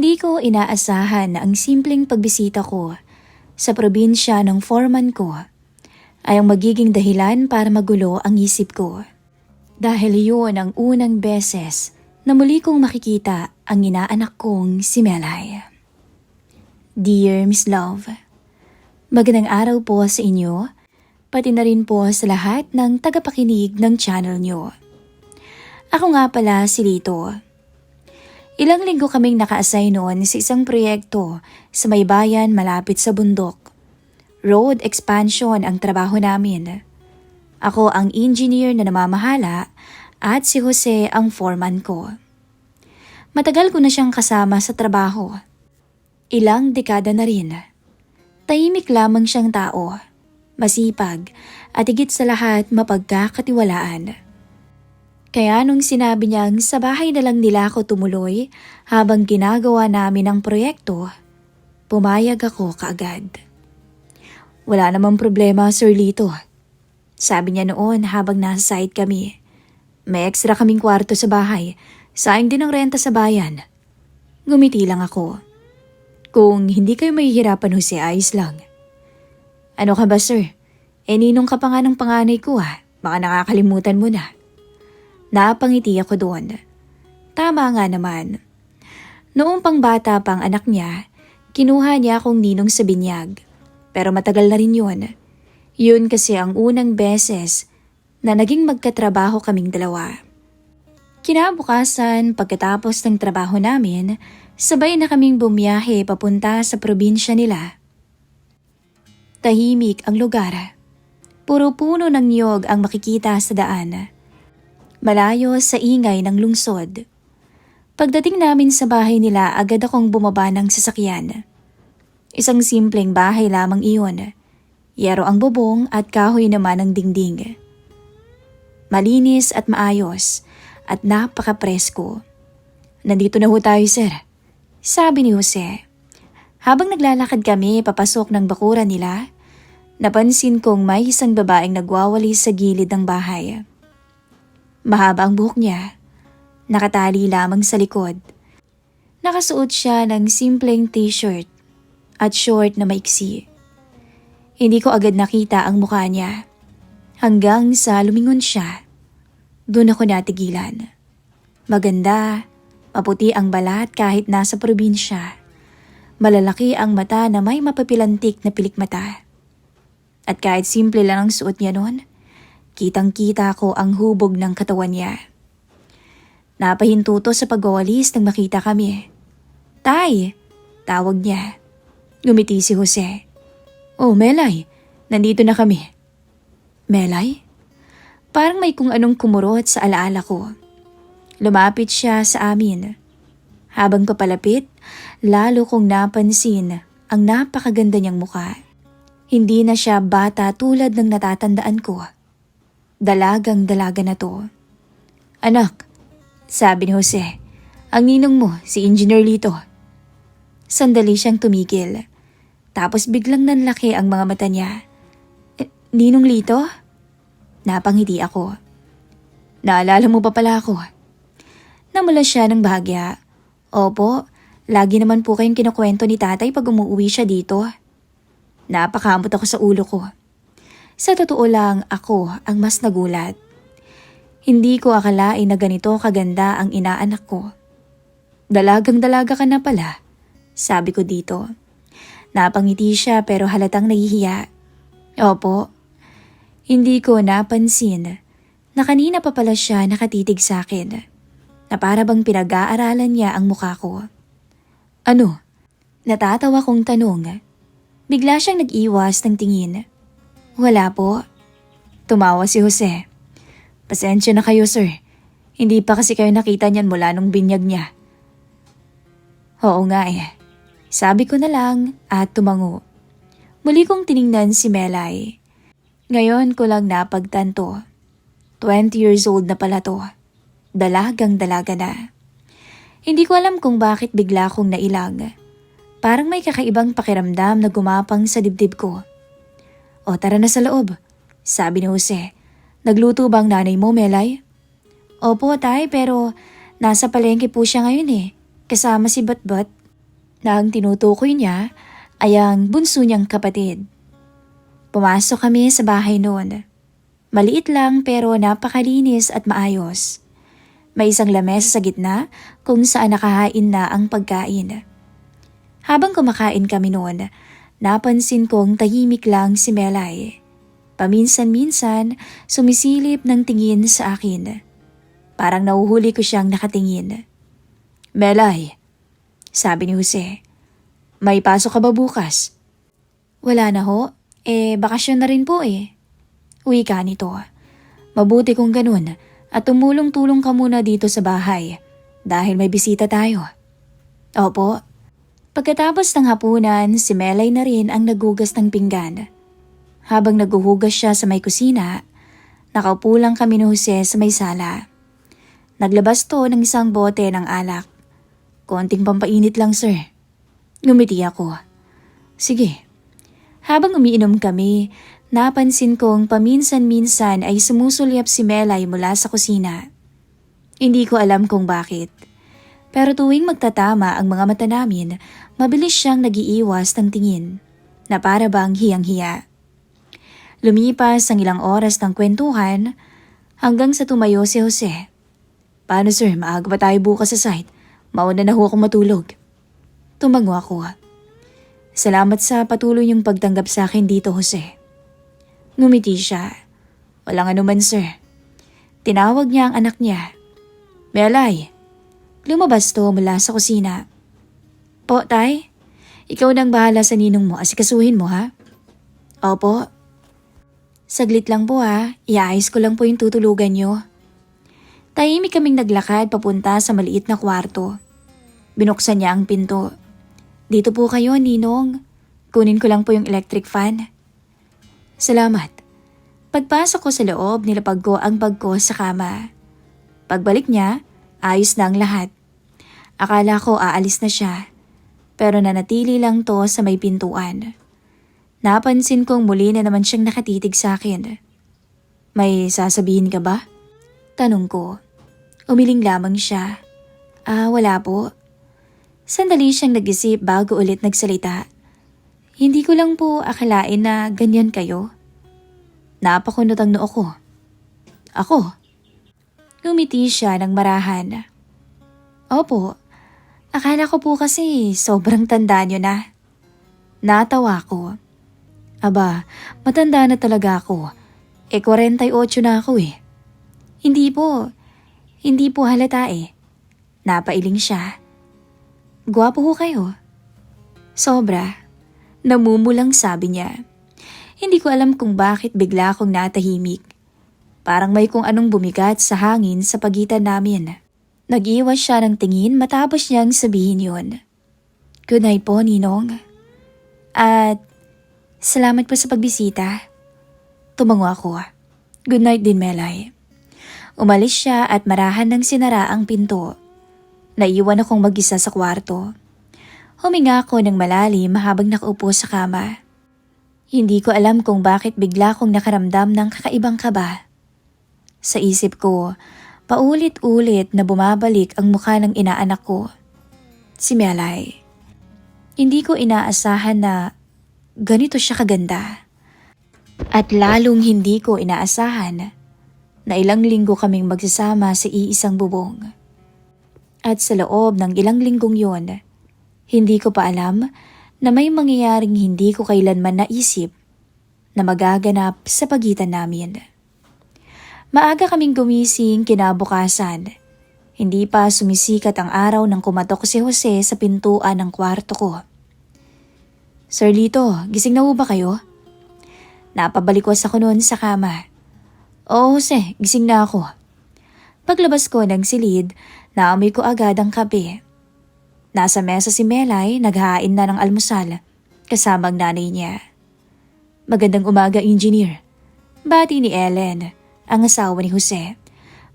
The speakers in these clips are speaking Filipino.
Hindi ko inaasahan na ang simpleng pagbisita ko sa probinsya ng foreman ko ay ang magiging dahilan para magulo ang isip ko. Dahil yun ang unang beses na muli kong makikita ang inaanak kong si Melay. Dear Miss Love, magandang araw po sa inyo, pati na rin po sa lahat ng tagapakinig ng channel nyo. Ako nga pala si Lito. Ilang linggo kaming naka-assign noon sa isang proyekto sa may bayan malapit sa bundok. Road expansion ang trabaho namin. Ako ang engineer na namamahala at si Jose ang foreman ko. Matagal ko na siyang kasama sa trabaho. Ilang dekada na rin. Tahimik lamang siyang tao, masipag at higit sa lahat mapagkakatiwalaan. Kaya nung sinabi niyang sa bahay na lang nila ako tumuloy habang ginagawa namin ang proyekto, pumayag ako kaagad. Wala namang problema, Sir Lito. Sabi niya noon habang nasa site kami. May extra kaming kwarto sa bahay, sayang din ang renta sa bayan. Ngumiti lang ako. Kung hindi kayo mahihirapan, Jose, ayos lang. Ano ka ba, sir? Ninong ka pa nga ng panganay ko baka nakakalimutan mo na. Napangiti ako doon. Tama nga naman. Noong pang bata pang anak niya, kinuha niya akong ninong sa binyag. Pero matagal na rin yun. Yun kasi ang unang beses na naging magkatrabaho kaming dalawa. Kinabukasan, pagkatapos ng trabaho namin, sabay na kaming bumiyahe papunta sa probinsya nila. Tahimik ang lugar. Puro puno ng niyog ang makikita sa daan. Malayo sa ingay ng lungsod. Pagdating namin sa bahay nila, agad akong bumaba ng sasakyan. Isang simpleng bahay lamang iyon. Yero ang bubong at kahoy naman ang dingding. Malinis at maayos at napaka-presko. Nandito na ho tayo, sir, sabi ni Jose. Habang naglalakad kami papasok ng bakuran nila, napansin kong may isang babaeng nagwawali sa gilid ng bahay. Mahaba ang buhok niya, nakatali lamang sa likod. Nakasuot siya ng simpleng t-shirt at short na maiksi. Hindi ko agad nakita ang mukha niya. Hanggang sa lumingon siya, doon ako natigilan. Maganda, maputi ang balat kahit nasa probinsya. Malalaki ang mata na may mapapilantik na pilikmata. At kahit simple lang ang suot niya noon, kitang-kita ko ang hubog ng katawan niya. Napahintuto sa pagwawalis nang makita kami. Tay! Tawag niya. Ngumiti si Jose. Oh, Melay, nandito na kami. Melay? Parang may kung anong kumurot sa alaala ko. Lumapit siya sa amin. Habang papalapit, lalo kong napansin ang napakaganda niyang mukha. Hindi na siya bata tulad ng natatandaan ko. Dalagang-dalaga na to. Anak, sabi ni Jose, ang ninong mo, si Engineer Lito. Sandali siyang tumigil. Tapos biglang nanlaki ang mga mata niya. Ninong Lito? Napangiti ako. Naalala mo pa pala ako? Namula siya ng bahagya. Opo, lagi naman po kayong kinukwento ni tatay pag umuwi siya dito. Napakamot ako sa ulo ko. Sa totoo lang, ako ang mas nagulat. Hindi ko akalain na ganito kaganda ang inaanak ko. Dalagang-dalaga ka na pala, sabi ko dito. Napangiti siya pero halatang nahihiya. Opo, hindi ko napansin na kanina pa pala siya nakatitig sa akin, na para bang pinag-aaralan niya ang mukha ko. Ano? Natatawa kong tanong. Bigla siyang nag-iwas ng tingin. Wala po. Tumawa si Jose. Pasensya na kayo, sir. Hindi pa kasi kayo nakita niyan mula nung binyag niya. Oo nga Sabi ko na lang at tumango. Muli kong tiningnan si Melay. Ngayon ko lang napagtanto. 20 years old na pala to. Dalagang-dalaga na. Hindi ko alam kung bakit bigla akong nailang. Parang may kakaibang pakiramdam na gumapang sa dibdib ko. O tara na sa loob, sabi ni Jose. Nagluto ba ang nanay mo, Melay? Opo, tay, pero nasa palengke po siya ngayon kasama si Batbat. na ang tinutukoy niya ay ang bunso niyang kapatid. Pumasok kami sa bahay noon. Maliit lang pero napakalinis at maayos. May isang lamesa sa gitna kung saan nakahain na ang pagkain. Habang kumakain kami noon, napansin kong tahimik lang si Melay. Paminsan-minsan, sumisilip ng tingin sa akin. Parang nahuhuli ko siyang nakatingin. Melay, sabi ni Jose, may pasok ka ba bukas? Wala na ho, bakasyon na rin po eh. Uwi ka nito. Mabuti kung ganun at tumulong-tulong ka muna dito sa bahay dahil may bisita tayo. Opo. Pagkatapos ng hapunan, si Melay na rin ang nagugas ng pinggan. Habang naguhugas siya sa may kusina, nakaupo lang kami ni Jose sa may sala. Naglabas to ng isang bote ng alak. Konting pampainit lang, sir. Ngumiti ako. Sige. Habang umiinom kami, napansin kong paminsan-minsan ay sumusulyap si Melay mula sa kusina. Hindi ko alam kung bakit. Pero tuwing magtatama ang mga mata namin, mabilis siyang nagiiwas ng tingin, na para bang hiyang-hiya. Lumipas ang ilang oras ng kwentuhan hanggang sa tumayo si Jose. Paano sir, maaga pa tayo bukas sa site? Mauna na ho akong matulog. Tumango ako. Salamat sa patuloy niyong pagtanggap sa akin dito, Jose. Ngumiti siya. Walang anuman sir. Tinawag niya ang anak niya. Melay. Lumabas to mula sa kusina. Po, tay? Ikaw nang bahala sa ninong mo, asikasuhin mo ha? Opo. Saglit lang po ha, iayos ko lang po yung tutulugan niyo. Tahimik kaming naglakad papunta sa maliit na kwarto. Binuksan niya ang pinto. Dito po kayo, ninong. Kunin ko lang po yung electric fan. Salamat. Pagpasok ko sa loob, nilapag ko ang bag ko sa kama. Pagbalik niya, ayos na ang lahat. Akala ko aalis na siya, pero nanatili lang to sa may pintuan. Napansin kong muli na naman siyang nakatitig sa akin. May sasabihin ka ba? Tanong ko. Umiling lamang siya. Wala po. Sandali siyang nag-isip bago ulit nagsalita. Hindi ko lang po akalain na ganyan kayo. Napakunot ang noo ko. Ako? Ngumiti siya ng marahan. Opo, akala ko po kasi sobrang tanda niyo na. Natawa ko. Aba, matanda na talaga ako. 48 na ako eh. Hindi po halata eh. Napailing siya. Gwapo ho kayo. Sobra. Namumulang sabi niya. Hindi ko alam kung bakit bigla akong natahimik. Parang may kung anong bumigat sa hangin sa pagitan namin. Nag-iwas siya ng tingin matapos niyang sabihin yun. Good night po, Ninong. At salamat po sa pagbisita. Tumango ako. Good night din, Melay. Umalis siya at marahan ng sinara ang pinto. Naiwan akong mag-isa sa kwarto. Huminga ako ng malalim habang nakaupo sa kama. Hindi ko alam kung bakit bigla kong nakaramdam ng kakaibang kaba. Sa isip ko, paulit-ulit na bumabalik ang mukha ng inaanak ko. Si Melay. Hindi ko inaasahan na ganito siya kaganda. At lalong hindi ko inaasahan na ilang linggo kaming magsasama sa iisang bubong. At sa loob ng ilang linggong yon, hindi ko pa alam na may mangyayaring hindi ko kailanman naisip na magaganap sa pagitan namin. Maaga kaming gumising kinabukasan. Hindi pa sumisikat ang araw nang kumatok si Jose sa pintuan ng kwarto ko. Sir Lito, gising na ho ba kayo? Napabalikwas ako noon sa kama. Oo Jose, gising na ako. Paglabas ko ng silid, naamoy ko agad ang kape. Nasa mesa si Melay, naghain na ng almusal, kasama ang nanay niya. Magandang umaga, engineer. Bati ni Ellen, ang asawa ni Jose.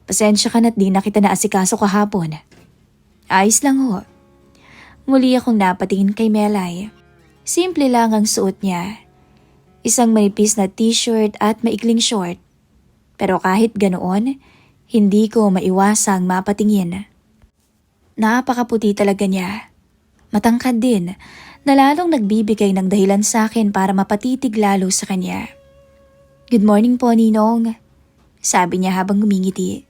Pasensya ka na't di na kita naasikaso kahapon. Ayos lang ho. Muli akong napatingin kay Melay. Simple lang ang suot niya. Isang manipis na t-shirt at maikling short. Pero kahit ganoon, hindi ko maiwasang mapatingin. Napakaputi talaga niya. matangkad din, na lalong nagbibigay ng dahilan sa akin para mapatitig lalo sa kanya. "Good morning po, Ninong," sabi niya habang ngumingiti.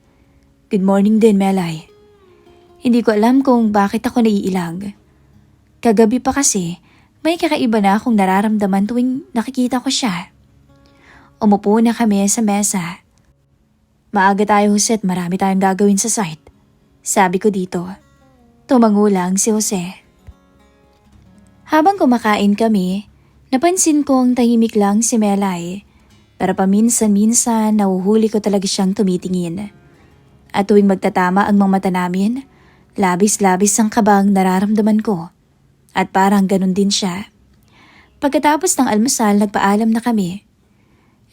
"Good morning din, Melay." Hindi ko alam kung bakit ako naiilang. Kagabi pa kasi, may kakaiba na akong nararamdaman tuwing nakikita ko siya. Umupo na kami sa mesa. "Maaga tayo, Jose, at marami tayong gagawin sa site," sabi ko dito. Tumango lang si Jose. Habang kumakain kami, napansin kong tahimik lang si Melay. Pero paminsan-minsan nahuhuli ko talaga siyang tumitingin. At tuwing magtatama ang mga mata namin, labis-labis ang kabang nararamdaman ko. At parang ganun din siya. Pagkatapos ng almusal, nagpaalam na kami.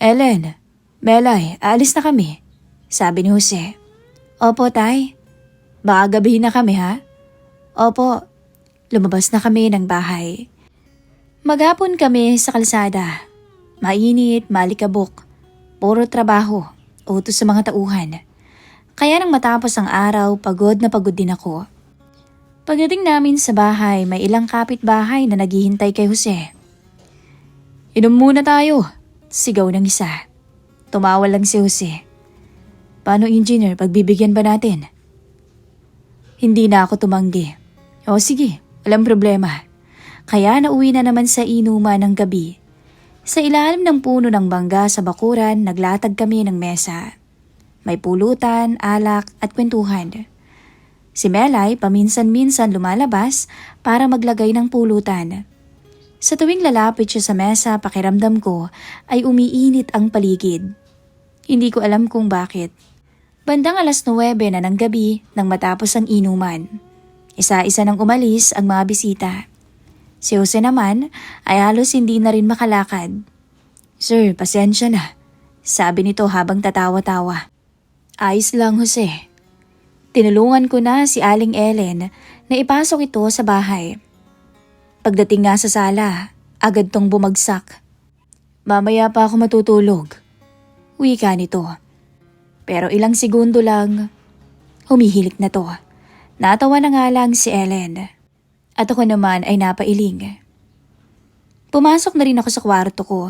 "Ellen, Melay, aalis na kami," sabi ni Jose. "Opo, Tay. Baka gabihin na kami, ha?" "Opo." Lumabas na kami ng bahay. Maghapon kami sa kalsada. Mainit, malikabok. Puro trabaho, utos sa mga tauhan. Kaya nang matapos ang araw, pagod na pagod din ako. Pagdating namin sa bahay, may ilang kapitbahay na naghihintay kay Jose. "Inom muna tayo," sigaw ng isa. Tumawa lang si Jose. "Paano, engineer, pagbibigyan ba natin?" Hindi na ako tumanggi. "O sige, walang problema." Kaya nauwi na naman sa inuman ng gabi. Sa ilalim ng puno ng bangga sa bakuran, naglatag kami ng mesa. May pulutan, alak at kwentuhan. Si Melay paminsan-minsan lumalabas para maglagay ng pulutan. Sa tuwing lalapit siya sa mesa, pakiramdam ko ay umiinit ang paligid. Hindi ko alam kung bakit. Bandang 9:09 na ng gabi nang matapos ang inuman. Isa-isa nang umalis ang mga bisita. Si Jose naman ay halos hindi na rin makalakad. "Sir, pasensya na," sabi nito habang tatawa-tawa. "Ayos lang, Jose." Tinulungan ko na si Aling Ellen na ipasok ito sa bahay. Pagdating nga sa sala, agad tong bumagsak. "Mamaya pa ako matutulog," wika nito. Pero ilang segundo lang, humihilik na to. Natawa na nga lang si Ellen. At ako naman ay napailing. Pumasok na rin ako sa kwarto ko.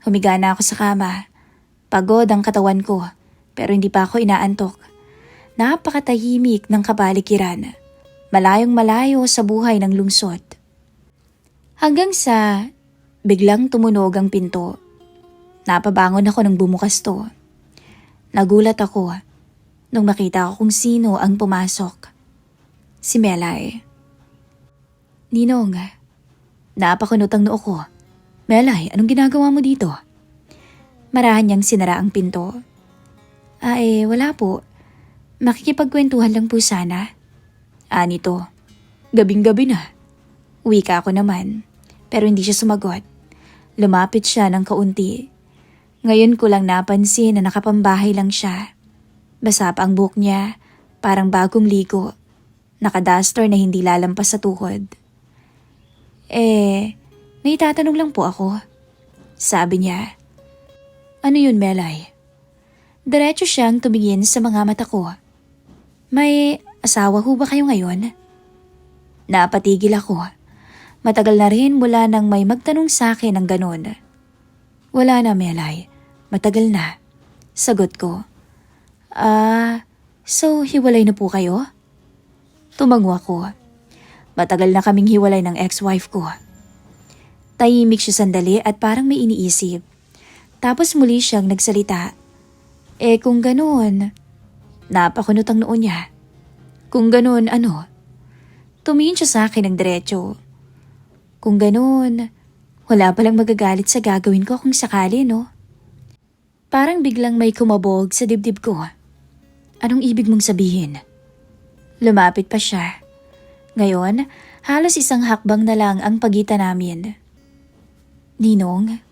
Humiga na ako sa kama. Pagod ang katawan ko, pero hindi pa ako inaantok. Napakatahimik ng kapaligiran. Malayong malayo sa buhay ng lungsod. Hanggang sa biglang tumunog ang pinto. Napabangon ako nang bumukas to. Nagulat ako nung makita ko kung sino ang pumasok. Si Melay. "Ninong, napakunot ang noo ko. Melay, anong ginagawa mo dito?" Marahan niyang sinara ang pinto. Wala po. Makikipagkwentuhan lang po sana." Nito. "Gabing-gabi na." Wika ako naman, pero hindi siya sumagot. Lumapit siya ng kaunti. Ngayon ko lang napansin na nakapambahay lang siya. Basa pa ang buhok niya, parang bagong ligo. Nakaduster na hindi lalampas sa tuhod. May tatanong lang po ako," sabi niya. "Ano yun, Melay?" Diretso siyang tumingin sa mga mata ko. "May asawa ho ba kayo ngayon?" Napatigil ako. Matagal na rin mula nang may magtanong sa akin ng ganon. "Wala na, Melay. Matagal na," sagot ko. So hiwalay na po kayo?" Tumango ako. Matagal na kaming hiwalay ng ex-wife ko. Tahimik siya sandali at parang may iniisip. Tapos muli siyang nagsalita. Kung ganoon, napakunot ang noo niya. "Kung ganoon, ano?" Tumingin siya sa akin ng diretso. "Kung ganoon, wala palang magagalit sa gagawin ko kung sakali, no?" Parang biglang may kumabog sa dibdib ko. "Anong ibig mong sabihin?" Lumapit pa siya. Ngayon, halos isang hakbang na lang ang pagitan namin. "Ninong,"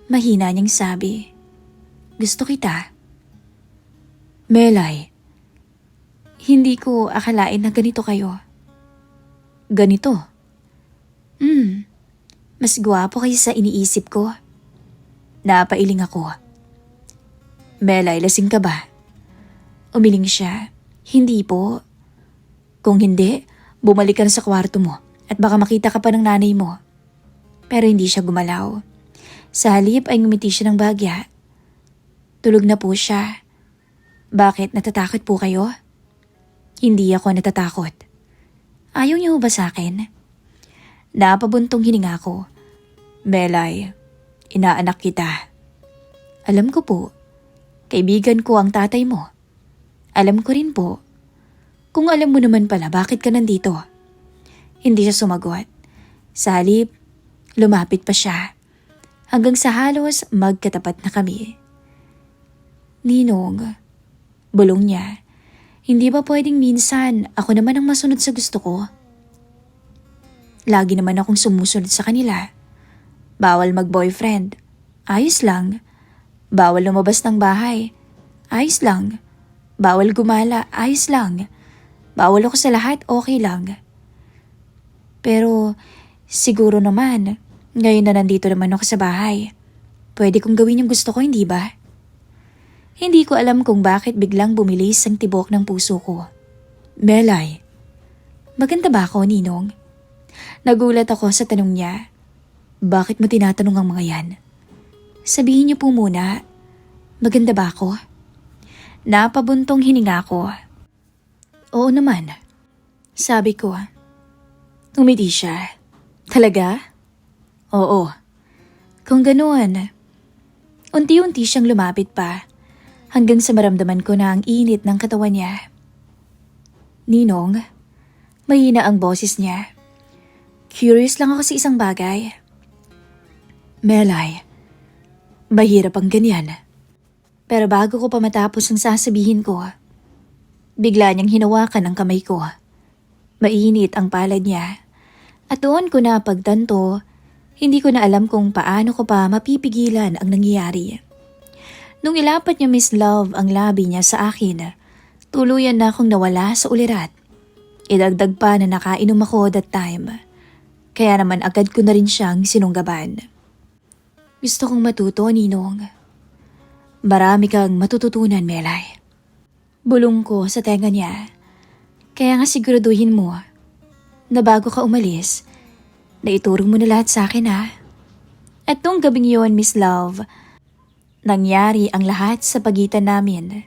mahina niyang sabi, "gusto kita." "Melay, hindi ko akalain na ganito kayo." "Ganito?" Mas gwapo kayo sa iniisip ko." Napailing ako. "Melay, lasing ka ba?" Umiling siya. "Hindi po." "Kung hindi, bumalik ka na sa kwarto mo. At baka makita ka pa ng nanay mo. Pero hindi siya gumalaw. Sa halip ay ngumiti siya ng bahagya. Tulog na po siya. Bakit, natatakot po kayo? Hindi ako natatakot. Ayaw niyo ba sa akin? Napabuntong hininga ko. Melay, inaanak kita. Alam ko po. Kaibigan ko ang tatay mo. Alam ko rin po. Kung alam mo naman pala, bakit ka nandito? Hindi siya sumagot. Sa halip, lumapit pa siya. Hanggang sa halos magkatapat na kami. Ninong, bulong niya, hindi ba pwedeng minsan ako naman ang masunod sa gusto ko? Lagi naman akong sumusunod sa kanila. Bawal mag-boyfriend. Ayos lang. Bawal lumabas ng bahay. Ayos lang. Bawal gumala. Ayos lang. Bawal ako sa lahat. Okay lang. Pero siguro naman, ngayon na nandito naman ako sa bahay, pwede kong gawin yung gusto ko, hindi ba? Hindi ko alam kung bakit biglang bumilis ang tibok ng puso ko. Melay, maganda ba ako, Ninong? Nagulat ako sa tanong niya. Bakit mo tinatanong ang mga yan? Sabihin niyo po muna, maganda ba ako? Napabuntong hininga ko. Oo naman, sabi ko. Umiti siya. Talaga? Oo. Kung ganoon, unti-unti siyang lumapit pa hanggang sa maramdaman ko na ang init ng katawan niya. Ninong, mahina ang boses niya. Curious lang ako sa isang bagay. Melay, mahirap ang ganyan. Pero bago ko pa matapos ang sasabihin ko, bigla niyang hinawakan ang kamay ko. Mainit ang palad niya. At doon ko na pagtanto, hindi ko na alam kung paano ko pa mapipigilan ang nangyayari. Nung ilapat niya Miss Love ang labi niya sa akin, tuluyan na akong nawala sa ulirat. Idagdag pa na nakainom ako that time. Kaya naman agad ko na rin siyang sinunggaban. Gusto kong matuto, Ninong. Marami kang matututunan, Melay. Bulong ko sa tenga niya. Kaya nga siguraduhin mo na bago ka umalis, na iturong mo na lahat sa akin, ha? At nung gabing yon, Miss Love, nangyari ang lahat sa pagitan namin.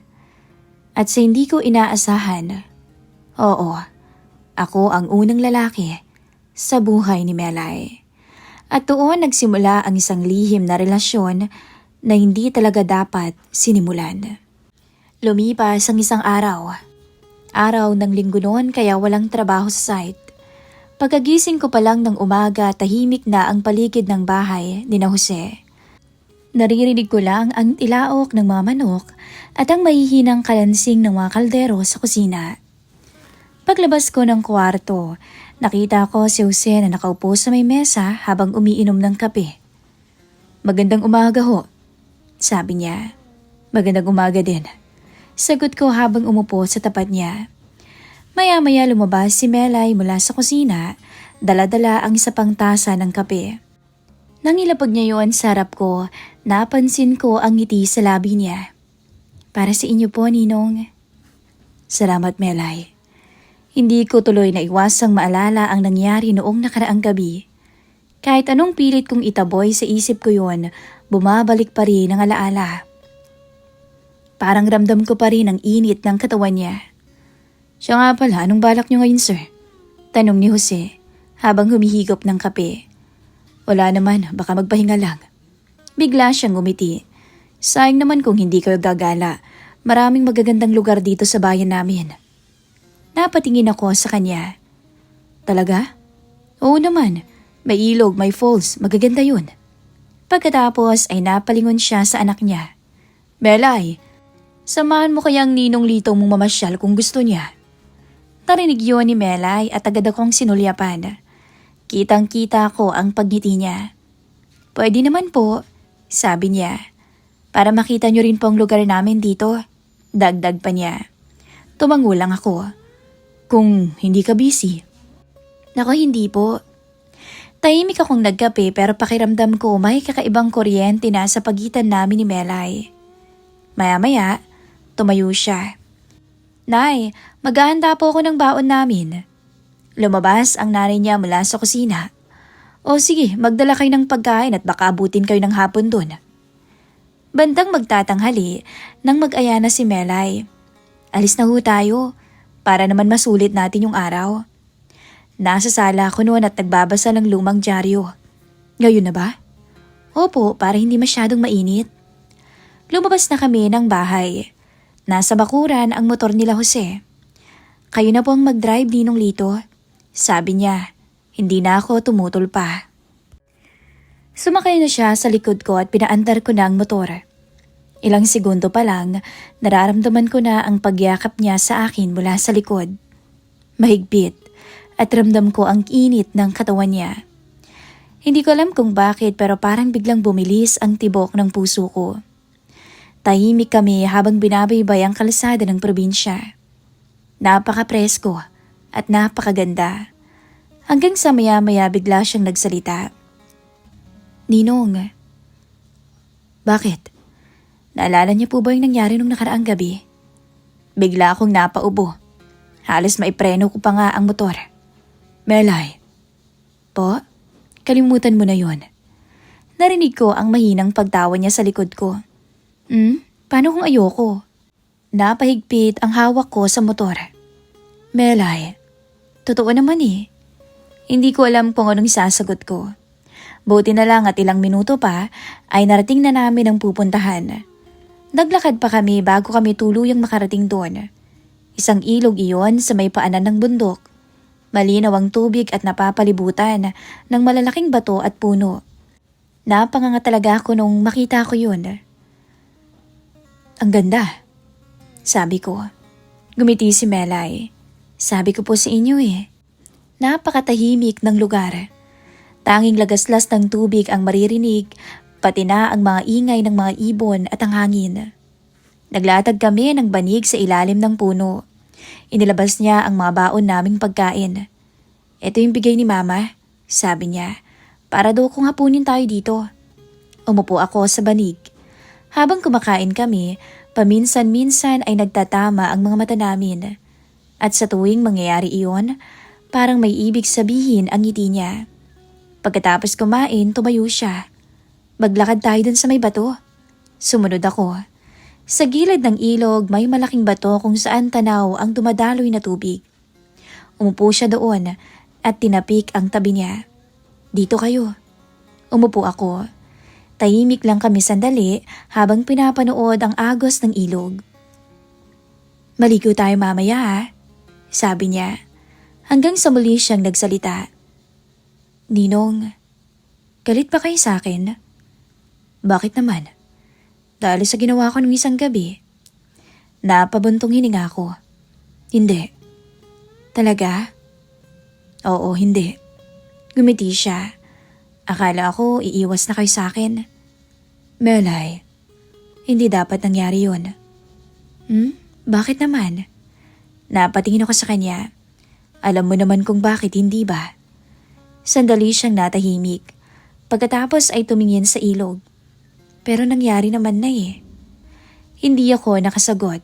At sa hindi ko inaasahan, oo, ako ang unang lalaki sa buhay ni Melay. At doon nagsimula ang isang lihim na relasyon na hindi talaga dapat sinimulan. Lumipas ang isang araw. Araw ng linggo noon kaya walang trabaho sa site. Pagkagising ko pa lang ng umaga, tahimik na ang paligid ng bahay ni na Jose. Naririnig ko lang ang tilaok ng mga manok at ang mahihinang kalansing ng mga kaldero sa kusina. Paglabas ko ng kwarto, nakita ko si Jose na nakaupo sa may mesa habang umiinom ng kape. Magandang umaga ho, sabi niya. Magandang umaga din. Sagot ko habang umupo sa tapat niya. Maya-maya lumabas si Melay mula sa kusina, dala-dala ang isa pang tasa ng kape. Nang ilapag niya yon sa harap ko, napansin ko ang ngiti sa labi niya. Para sa inyo po, Ninong. Salamat, Melay. Hindi ko tuloy na iwasang maalala ang nangyari noong nakaraang gabi. Kahit anong pilit kong itaboy sa isip ko yon, bumabalik pa rin ang alaala. Parang ramdam ko pa rin ang init ng katawan niya. Siya nga pala, anong balak niyo ngayon, sir? Tanong ni Jose habang humihigop ng kape. Wala naman, baka magpahinga lang. Bigla siyang ngumiti. Sayang naman kung hindi kayo gagala. Maraming magagandang lugar dito sa bayan namin. Napatingin ako sa kanya. Talaga? Oo naman. May ilog, may falls, magaganda yun. Pagkatapos ay napalingon siya sa anak niya. Melay, samahan mo kayang ninong Lito mong mamasyal kung gusto niya. Narinig yun ni Melay at agad akong sinulyapan. Kitang-kita ko ang pagngiti niya. Pwede naman po, sabi niya. Para makita niyo rin po ang lugar namin dito. Dagdag pa niya. Tumango lang ako. Kung hindi ka busy. Nako, hindi po. Tahimik akong nagkape pero pakiramdam ko may kakaibang kuryente na sa pagitan namin ni Melay. Maya-maya, tumayo siya. Nay, maghahanda po ako ng baon namin. Lumabas ang nanay niya mula sa kusina. O sige, magdala kayo ng pagkain at baka abutin kayo ng hapon doon. Bandang magtatanghali nang mag-aya na si Melay. Alis na ho tayo para naman masulit natin yung araw. Nasa sala ko noon at nagbabasa ng lumang dyaryo. Ngayon na ba? Opo, para hindi masyadong mainit. Lumabas na kami ng bahay. Nasa bakuran ang motor nila Jose. Kayo na po ang mag-drive, Ninong Lito. Sabi niya, hindi na ako tumutol pa. Sumakay na siya sa likod ko at pinaandar ko na ang motor. Ilang segundo pa lang, nararamdaman ko na ang pagyakap niya sa akin mula sa likod. Mahigpit at ramdam ko ang init ng katawan niya. Hindi ko alam kung bakit pero parang biglang bumilis ang tibok ng puso ko. Tahimik kami habang binabaybay ang kalsada ng probinsya. Napaka-presko at napakaganda. Hanggang sa maya-maya bigla siyang nagsalita. Ninong. Bakit? Naalala niyo po ba yung nangyari nung nakaraang gabi? Bigla akong napaubo. Halos maipreno ko pa nga ang motor. Melay. Po? Kalimutan mo na yon. Narinig ko ang mahinang pagtawa niya sa likod ko. Paano kung ayoko? Napahigpit ang hawak ko sa motor. Melay. Totoo naman eh. Hindi ko alam kung anong sasagot ko. Buti na lang at ilang minuto pa ay narating na namin ang pupuntahan. Naglakad pa kami bago kami tuluyang makarating doon. Isang ilog iyon sa may paanan ng bundok. Malinaw ang tubig at napapalibutan ng malalaking bato at puno. Napanganga talaga ako nung makita ko yun. Ang ganda, sabi ko. Gumiti si Melay. Sabi ko po sa inyo eh. Napakatahimik ng lugar. Tanging lagaslas ng tubig ang maririnig, pati na ang mga ingay ng mga ibon at ang hangin. Naglatag kami ng banig sa ilalim ng puno. Inilabas niya ang mga baon naming pagkain. Ito yung bigay ni Mama, sabi niya, para daw kung hapunin tayo dito. Umupo ako sa banig. Habang kumakain kami, paminsan-minsan ay nagtatama ang mga mata namin. At sa tuwing mangyayari iyon, parang may ibig sabihin ang ngiti niya. Pagkatapos kumain, tumayo siya. Maglakad tayo dun sa may bato. Sumunod ako. Sa gilid ng ilog may malaking bato kung saan tanaw ang dumadaloy na tubig. Umupo siya doon at tinapik ang tabi niya. Dito kayo. Umupo ako. Tahimik lang kami sandali habang pinapanood ang agos ng ilog. Maligo tayo mamaya ha, sabi niya. Hanggang sa muli siyang nagsalita. Ninong, galit ba kayo sa akin? Bakit naman? Dahil sa ginawa ko nung isang gabi. Napabuntong hininga ko. Hindi. Talaga? Oo, hindi. Gumiti siya. Akala ko iiwas na kayo sa akin. Melay, hindi dapat nangyari yun. Bakit naman? Napatingin ako sa kanya. Alam mo naman kung bakit, hindi ba? Sandali siyang natahimik. Pagkatapos ay tumingin sa ilog. Pero nangyari naman na eh. Hindi ako nakasagot.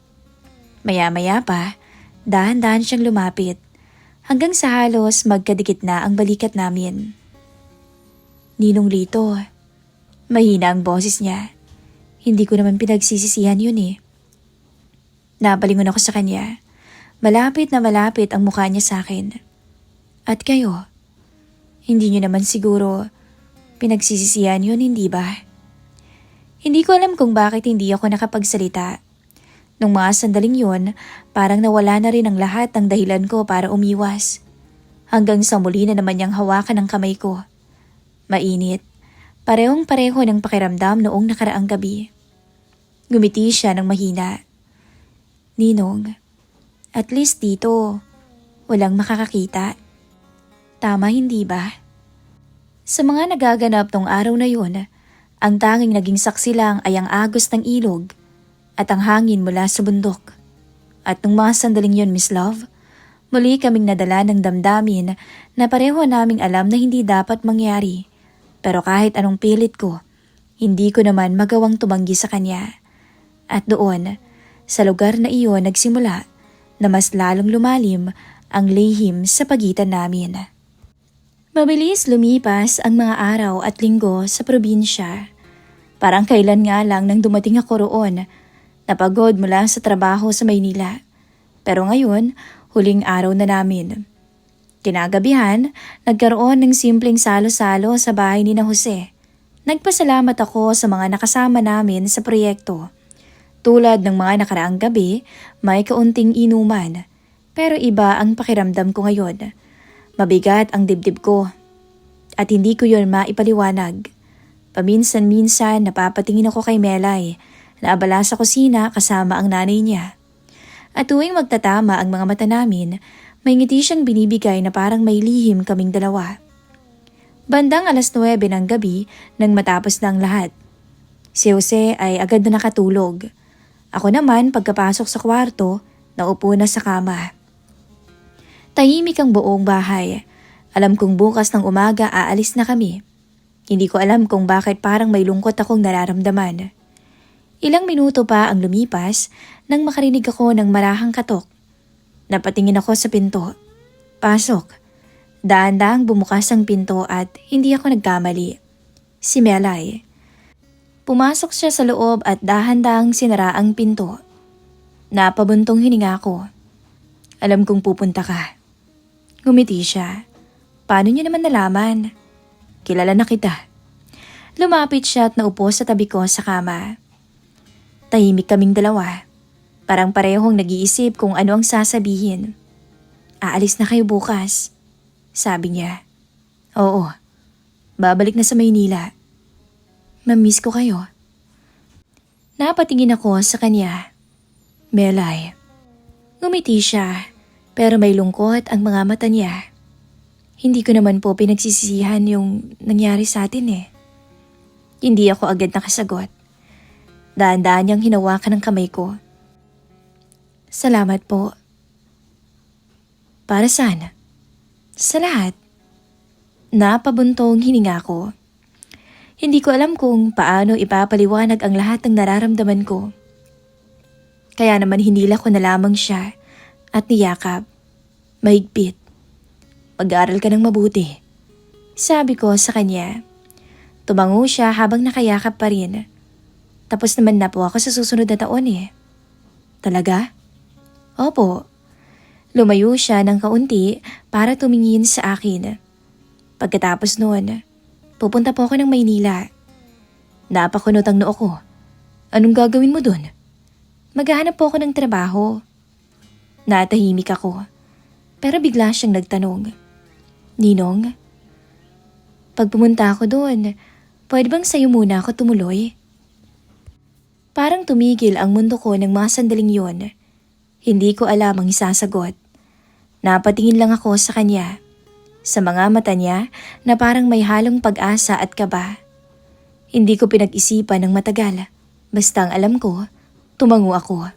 Maya-maya pa, dahan-dahan siyang lumapit. Hanggang sa halos magkadikit na ang balikat namin. Ninong Lito, mahina ang boses niya. Hindi ko naman pinagsisisihan yun eh. Napalingon ako sa kanya. Malapit na malapit ang mukha niya sa akin. At kayo? Hindi niyo naman siguro pinagsisisihan yun, hindi ba? Hindi ko alam kung bakit hindi ako nakapagsalita. Nung mga sandaling yun, parang nawala na rin ang lahat ng dahilan ko para umiwas. Hanggang sa muli na naman niyang hawakan ang kamay ko. Mainit. Parehong-pareho ng pakiramdam noong nakaraang gabi. Gumiti siya ng mahina. Ninong, at least dito, walang makakakita. Tama hindi ba? Sa mga nagaganap nung araw na yun, ang tanging naging saksi lang ay ang agos ng ilog at ang hangin mula sa bundok. At nung mga sandaling yun, Miss Love, muli kaming nadala ng damdamin na pareho naming alam na hindi dapat mangyari. Pero kahit anong pilit ko, hindi ko naman magawang tumanggi sa kanya. At doon, sa lugar na iyon nagsimula na mas lalong lumalim ang lihim sa pagitan namin. Mabilis lumipas ang mga araw at linggo sa probinsya. Parang kailan nga lang nang dumating ako roon, napagod mula sa trabaho sa Maynila. Pero ngayon, huling araw na namin. Kinagabihan, nagkaroon ng simpleng salo-salo sa bahay ni na Jose. Nagpasalamat ako sa mga nakasama namin sa proyekto. Tulad ng mga nakaraang gabi, may kaunting inuman. Pero iba ang pakiramdam ko ngayon. Mabigat ang dibdib ko. At hindi ko yun maipaliwanag. Paminsan-minsan napapatingin ako kay Melay na abala sa kusina kasama ang nanay niya. At tuwing magtatama ang mga mata namin, may ngiti siyang binibigay na parang may lihim kaming dalawa. Bandang 9:00 ng gabi nang matapos na ang lahat. Si Jose ay agad na nakatulog. Ako naman pagkapasok sa kwarto, naupo na sa kama. Tahimik ang buong bahay. Alam kong bukas ng umaga aalis na kami. Hindi ko alam kung bakit parang may lungkot akong nararamdaman. Ilang minuto pa ang lumipas nang makarinig ako ng marahang katok. Napatingin ako sa pinto. Pasok. Dahan-dahang bumukas ang pinto at hindi ako nagkamali. Si Melay. Pumasok siya sa loob at dahan-dahang sinara ang pinto. Napabuntong hininga ko. Alam kong pupunta ka. Ngumiti siya. Paano niyo naman nalaman? Kilala na kita. Lumapit siya at naupo sa tabi ko sa kama. Tahimik kaming dalawa. Parang parehong nag-iisip kung ano ang sasabihin. Aalis na kayo bukas, sabi niya. Oo, babalik na sa Maynila. Mamiss ko kayo. Napatingin ako sa kanya. Melay. Ngumiti siya. Pero may lungkot ang mga mata niya. Hindi ko naman po pinagsisisihan yung nangyari sa atin eh. Hindi ako agad nakasagot. Daan-daan niyang hinawakan ng kamay ko. Salamat po. Para saan? Sa lahat. Napabuntong hininga ko. Hindi ko alam kung paano ipapaliwanag ang lahat ng nararamdaman ko. Kaya naman hinila ko na lamang siya at niyakap. Mahigpit. Mag-aaral ka ng mabuti. Sabi ko sa kanya. Tumango siya habang nakayakap pa rin. Tapos naman na po ako sa susunod na taon eh. Talaga? Opo. Lumayo siya ng kaunti para tumingin sa akin. Pagkatapos noon, pupunta po ako ng Maynila. Napakunot ang noo ko. Anong gagawin mo dun? Maghahanap po ako ng trabaho. Natahimik ako. Pero bigla siyang nagtanong. Ninong? Pag pumunta ako doon, pwede bang sa'yo muna ako tumuloy? Parang tumigil ang mundo ko ng mga sandaling yon. Hindi ko alam ang isasagot. Napatingin lang ako sa kanya. Sa mga mata niya na parang may halong pag-asa at kaba. Hindi ko pinag-isipan ng matagal. Basta ang alam ko, tumango ako.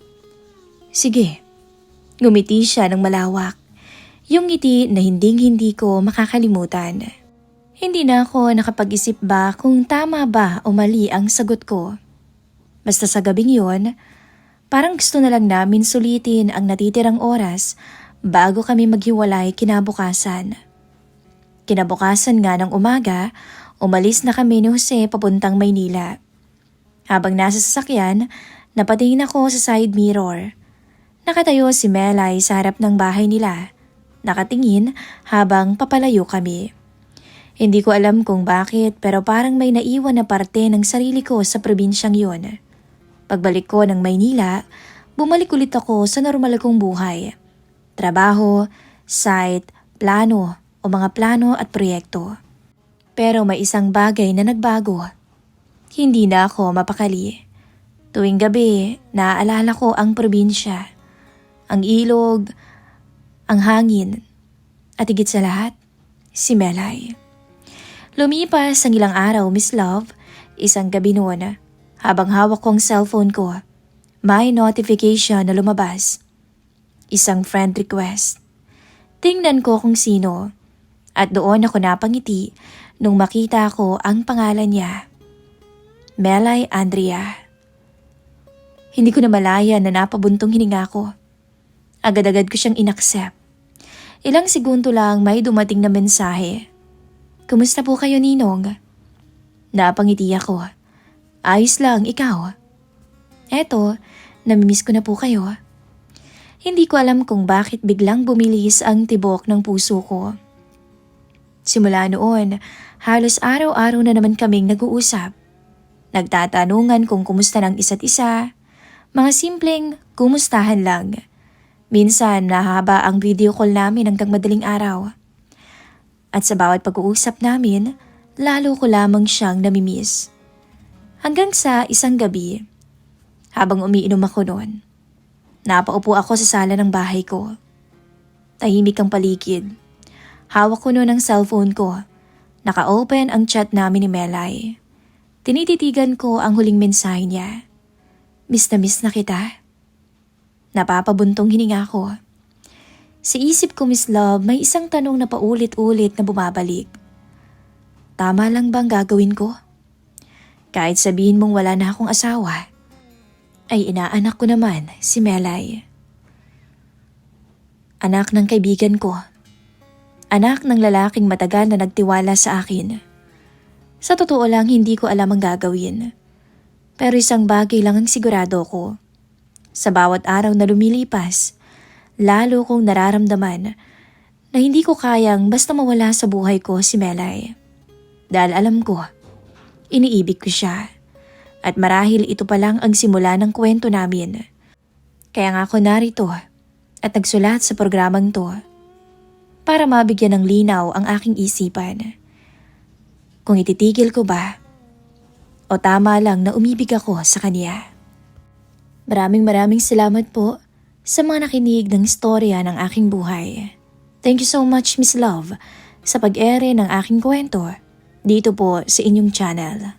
Sige. Ngumiti siya ng malawak. Yung ngiti na hinding-hindi ko makakalimutan. Hindi na ako nakapag-isip ba kung tama ba o mali ang sagot ko. Basta sa gabing yon, parang gusto na lang namin sulitin ang natitirang oras bago kami maghiwalay kinabukasan. Kinabukasan nga ng umaga, umalis na kami ni Jose papuntang Maynila. Habang nasa sasakyan, napatingin ako sa side mirror. Nakatayo si Melay sa harap ng bahay nila. Nakatingin habang papalayo kami. Hindi ko alam kung bakit pero parang may naiwan na parte ng sarili ko sa probinsyang yun. Pagbalik ko ng Maynila, bumalik ulit ako sa normal kong buhay. Trabaho, site, plano o mga plano at proyekto. Pero may isang bagay na nagbago. Hindi na ako mapakali. Tuwing gabi, naaalala ko ang probinsya. Ang ilog, ang hangin, at higit sa lahat, si Melay. Lumipas ang ilang araw, Miss Love, isang gabi noon, habang hawak ko ang cellphone ko, may notification na lumabas. Isang friend request. Tingnan ko kung sino, at doon ako napangiti nung makita ko ang pangalan niya. Melay Andrea. Hindi ko na malaya na napabuntong hininga ko. Agad-agad ko siyang inaccept. Ilang segundo lang may dumating na mensahe. Kumusta po kayo, Ninong? Napangiti ako. Ayos lang, ikaw? Eto, namimiss ko na po kayo. Hindi ko alam kung bakit biglang bumilis ang tibok ng puso ko. Simula noon, halos araw-araw na naman kaming nag-uusap. Nagtatanungan kung kumusta ng isa't isa, mga simpleng kumustahan lang. Minsan nahaba ang video call namin hanggang madaling araw. At sa bawat pag-uusap namin, lalo ko lamang siyang namimiss. Hanggang sa isang gabi, habang umiinom ako noon, napaupo ako sa sala ng bahay ko. Tahimik ang paligid. Hawak ko noon ang cellphone ko. Naka-open ang chat namin ni Melay. Tinititigan ko ang huling mensahe niya. Miss na kita. Napapabuntong hininga ko. Sa isip ko, Miss Love, may isang tanong na paulit-ulit na bumabalik. Tama lang bang gagawin ko? Kahit sabihin mong wala na akong asawa, ay inaanak ko naman si Melay. Anak ng kaibigan ko. Anak ng lalaking matagal na nagtiwala sa akin. Sa totoo lang, hindi ko alam ang gagawin. Pero isang bagay lang ang sigurado ko. Sa bawat araw na lumilipas, lalo kong nararamdaman na hindi ko kayang basta mawala sa buhay ko si Melay. Dahil alam ko, iniibig ko siya. At marahil ito pa lang ang simula ng kwento namin. Kaya nga ako narito at nagsulat sa programang to para mabigyan ng linaw ang aking isipan. Kung ititigil ko ba o tama lang na umibig ako sa kanya. Maraming salamat po sa mga nakinig ng istorya ng aking buhay. Thank you so much, Miss Love, sa pag-ere ng aking kwento dito po sa inyong channel.